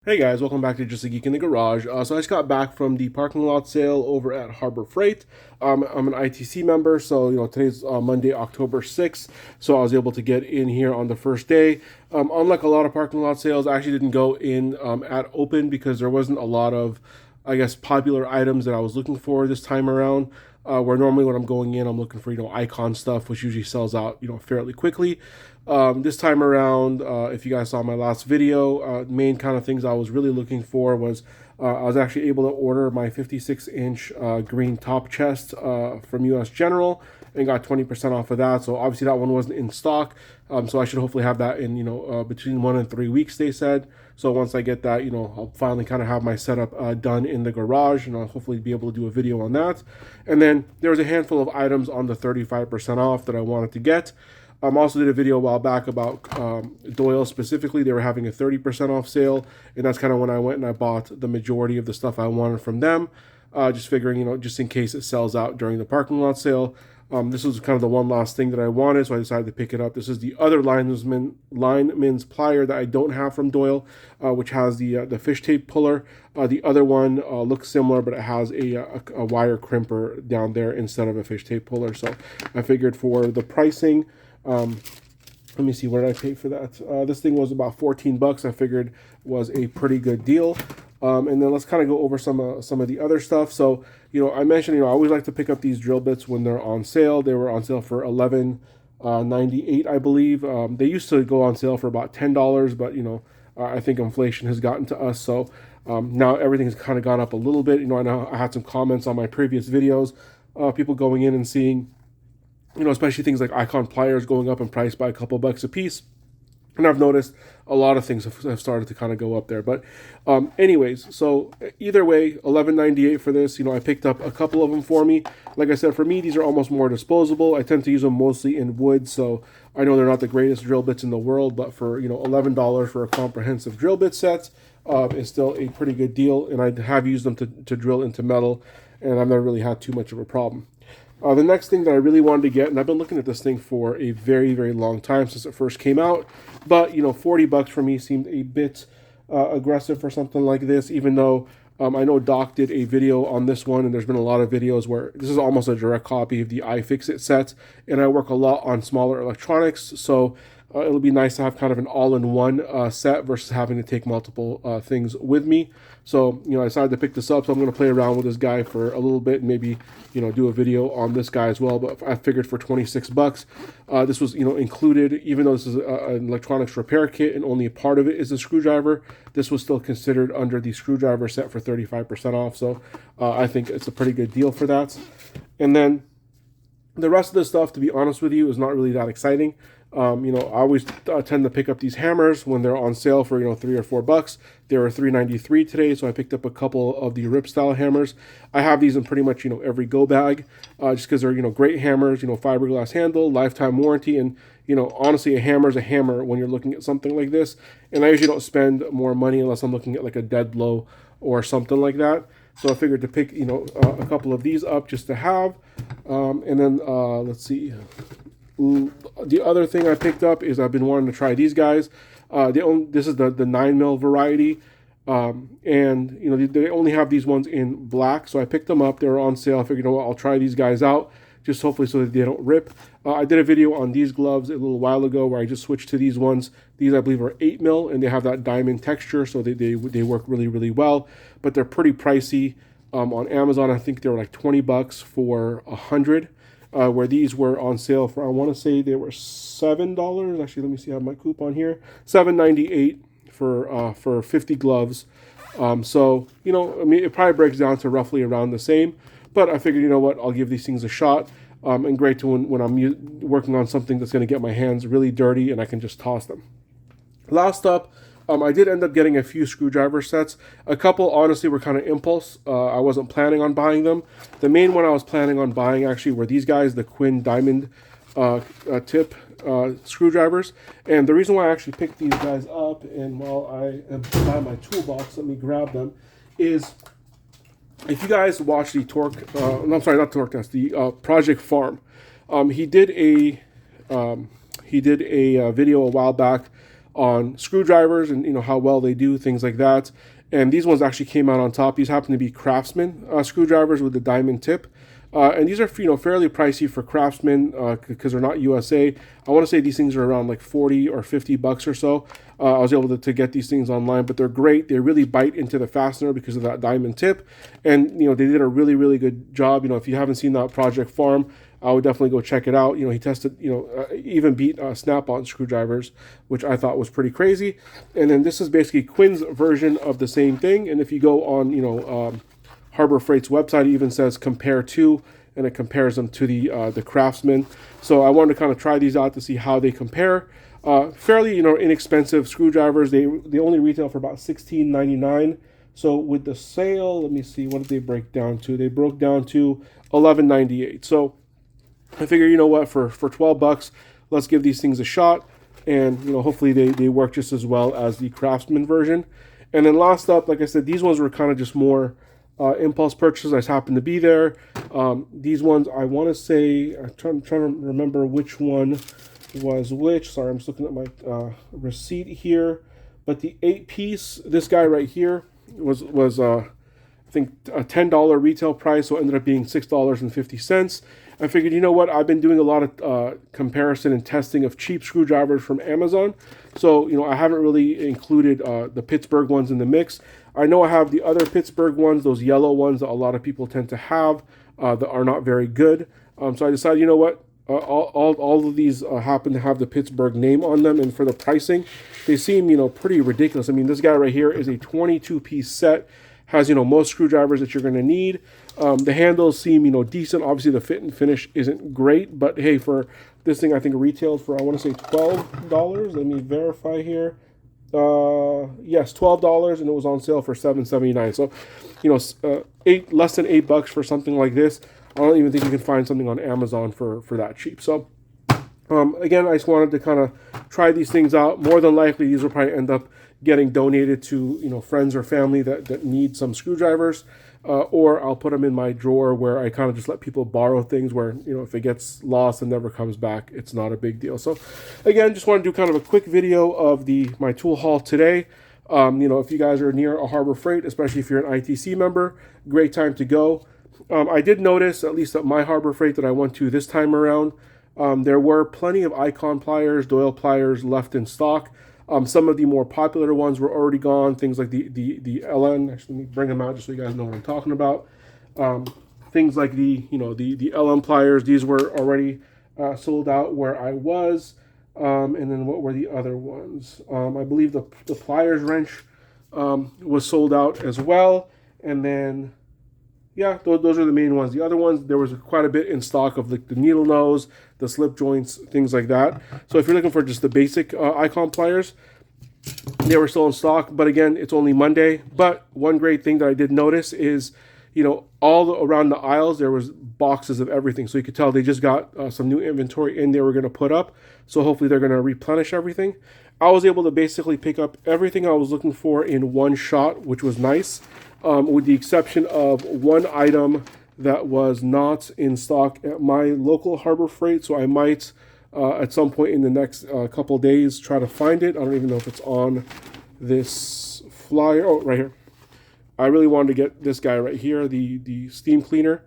Hey guys, welcome back to Just a Geek in the Garage. So I just got back from the parking lot sale over at Harbor Freight. I'm an ITC member, so today's Monday, October 6th, so I was able to get in here on the first day. Unlike a lot of parking lot sales, I actually didn't go in at open because there wasn't a lot of, I guess, popular items that I was looking for this time around. Where normally when I'm going in, I'm looking for icon stuff, which usually sells out fairly quickly. This time around, if you guys saw my last video, main kind of things I was really looking for was I was actually able to order my 56-inch green top chest from US General and got 20% off of that. So obviously that one wasn't in stock. So I should hopefully have that in between 1 and 3 weeks, they said. So once I get that, I'll finally kind of have my setup done in the garage, and I'll hopefully be able to do a video on that. And then there was a handful of items on the 35% off that I wanted to get. Also did a video a while back about Doyle specifically. They were having a 30% off sale, and that's kind of when I went and I bought the majority of the stuff I wanted from them. Just figuring, just in case it sells out during the parking lot sale. This was kind of the one last thing that I wanted, so I decided to pick it up. This is the other lineman's plier that I don't have from Doyle, which has the fish tape puller. The other one looks similar, but it has a wire crimper down there instead of a fish tape puller. So I figured for the pricing, let me see, what did I pay for that? This thing was about 14 bucks. I figured was a pretty good deal. And then let's kind of go over some of the other stuff. So, I mentioned, I always like to pick up these drill bits when they're on sale. They were on sale for $11.98, I believe. They used to go on sale for about $10, but I think inflation has gotten to us. So now everything has kind of gone up a little bit. I know I had some comments on my previous videos, people going in and seeing, especially things like icon pliers going up in price by a couple bucks a piece. And I've noticed a lot of things have started to kind of go up there. But anyways, so either way, $11.98 for this. I picked up a couple of them for me. Like I said, for me, these are almost more disposable. I tend to use them mostly in wood, so I know they're not the greatest drill bits in the world, but for $11 for a comprehensive drill bit set is still a pretty good deal. And I have used them to drill into metal, and I've never really had too much of a problem. The next thing that I really wanted to get, and I've been looking at this thing for a very, very long time since it first came out, but 40 bucks for me seemed a bit aggressive for something like this, even though I know Doc did a video on this one, and there's been a lot of videos where this is almost a direct copy of the iFixit set, and I work a lot on smaller electronics, so it'll be nice to have kind of an all-in-one set versus having to take multiple things with me. So, I decided to pick this up, so I'm going to play around with this guy for a little bit and maybe, do a video on this guy as well. But I figured for 26 bucks, this was, included, even though this is an electronics repair kit and only a part of it is a screwdriver, this was still considered under the screwdriver set for 35% off. So I think it's a pretty good deal for that. And then the rest of the stuff, to be honest with you, is not really that exciting. I always tend to pick up these hammers when they're on sale for $3 or $4. They were $3.93 today, so I picked up a couple of the Rip style hammers. I have these in pretty much every go bag, just because they're great hammers. Fiberglass handle, lifetime warranty, and honestly, a hammer is a hammer when you're looking at something like this. And I usually don't spend more money unless I'm looking at like a dead blow or something like that. So I figured to pick a couple of these up just to have, and then let's see. The other thing I picked up is I've been wanting to try these guys. This is the 9mm variety, and they only have these ones in black, so I picked them up. They were on sale. I figured, I'll try these guys out, just hopefully so that they don't rip. I did a video on these gloves a little while ago where I just switched to these ones. These, I believe, are 8mm, and they have that diamond texture, so they work really, really well, but they're pretty pricey. On Amazon, I think they were like 20 bucks for 100. Where these were on sale for, I want to say they were $7. Actually, let me see, I have my coupon here. $7.98 for 50 gloves. So, it probably breaks down to roughly around the same. But I figured, I'll give these things a shot. And great to when I'm working on something that's going to get my hands really dirty and I can just toss them. Last up, I did end up getting a few screwdriver sets. A couple, honestly, were kind of impulse. I wasn't planning on buying them. The main one I was planning on buying, actually, were these guys, the Quinn diamond tip screwdrivers. And the reason why I actually picked these guys up, and while I am by my toolbox, let me grab them, is if you guys watch the I'm sorry, not Torque Test, the Project Farm, he did a video a while back on screwdrivers and how well they do, things like that. And these ones actually came out on top. These happen to be Craftsman screwdrivers with the diamond tip. And these are fairly pricey for Craftsman because they're not USA. I want to say these things are around like 40 or 50 bucks or so. I was able to get these things online, but they're great. They really bite into the fastener because of that diamond tip. And they did a really, really good job. If you haven't seen that Project Farm, I would definitely go check it out. He tested, even beat snap-on screwdrivers, which I thought was pretty crazy. And then this is basically Quinn's version of the same thing. And if you go on, Harbor Freight's website, it even says compare to, and it compares them to the Craftsman. So I wanted to kind of try these out to see how they compare. Fairly, inexpensive screwdrivers. They only retail for about $16.99. So with the sale, let me see, what did they break down to? They broke down to $11.98. So I figure, for 12 bucks, let's give these things a shot. And, hopefully they work just as well as the Craftsman version. And then last up, like I said, these ones were kind of just more impulse purchases. I just happened to be there. These ones, I want to say, I'm trying to remember which one was which. Sorry, I'm just looking at my receipt here. But the 8-piece, this guy right here was I think a $10 retail price, so it ended up being $6.50. I figured, I've been doing a lot of comparison and testing of cheap screwdrivers from Amazon. So, I haven't really included the Pittsburgh ones in the mix. I know I have the other Pittsburgh ones, those yellow ones that a lot of people tend to have that are not very good. So I decided, all of these happen to have the Pittsburgh name on them, and for the pricing, they seem, pretty ridiculous. I mean, this guy right here is a 22-piece set, has, most screwdrivers that you're going to need. The handles seem, decent. Obviously, the fit and finish isn't great, but hey, for this thing, I think retailed for, I want to say $12. Let me verify here. Yes, $12, and it was on sale for $7.79. So, less than $8 for something like this. I don't even think you can find something on Amazon for that cheap. So, again, I just wanted to kind of try these things out. More than likely, these will probably end up getting donated to friends or family that need some screwdrivers, or I'll put them in my drawer where I kind of just let people borrow things where if it gets lost and never comes back, it's not a big deal. So again, just want to do kind of a quick video of my tool haul today. If you guys are near a Harbor Freight, especially if you're an ITC member, great time to go. I did notice, at least at my Harbor Freight that I went to this time around, there were plenty of Icon pliers, Doyle pliers left in stock. Some of the more popular ones were already gone. Things like the LN. Actually, let me bring them out just so you guys know what I'm talking about. Things like the LN pliers. These were already sold out where I was. And then what were the other ones? I believe the pliers wrench was sold out as well. And then, yeah, those are the main ones. The other ones, there was quite a bit in stock of the needle nose, the slip joints, things like that. So if you're looking for just the basic Icon pliers, they were still in stock. But again, it's only Monday. But one great thing that I did notice is, all around the aisles, there was boxes of everything. So you could tell they just got some new inventory in they were going to put up. So hopefully they're going to replenish everything. I was able to basically pick up everything I was looking for in one shot, which was nice. With the exception of one item that was not in stock at my local Harbor Freight. So I might, at some point in the next couple days, try to find it. I don't even know if it's on this flyer. Oh, right here. I really wanted to get this guy right here, the steam cleaner.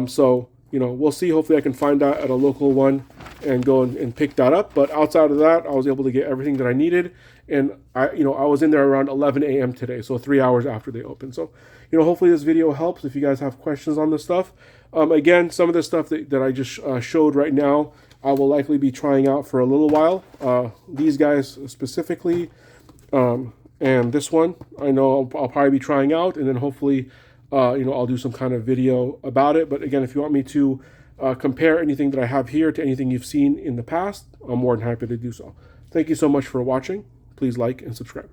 So, we'll see. Hopefully I can find that at a local one and go and pick that up. But outside of that, I was able to get everything that I needed. And I was in there around 11 a.m. today, so 3 hours after they opened. So, hopefully this video helps if you guys have questions on this stuff. Again, some of the stuff that I just showed right now, I will likely be trying out for a little while. These guys specifically, and this one, I know I'll probably be trying out, and then hopefully, I'll do some kind of video about it. But again, if you want me to compare anything that I have here to anything you've seen in the past, I'm more than happy to do so. Thank you so much for watching. Please like and subscribe.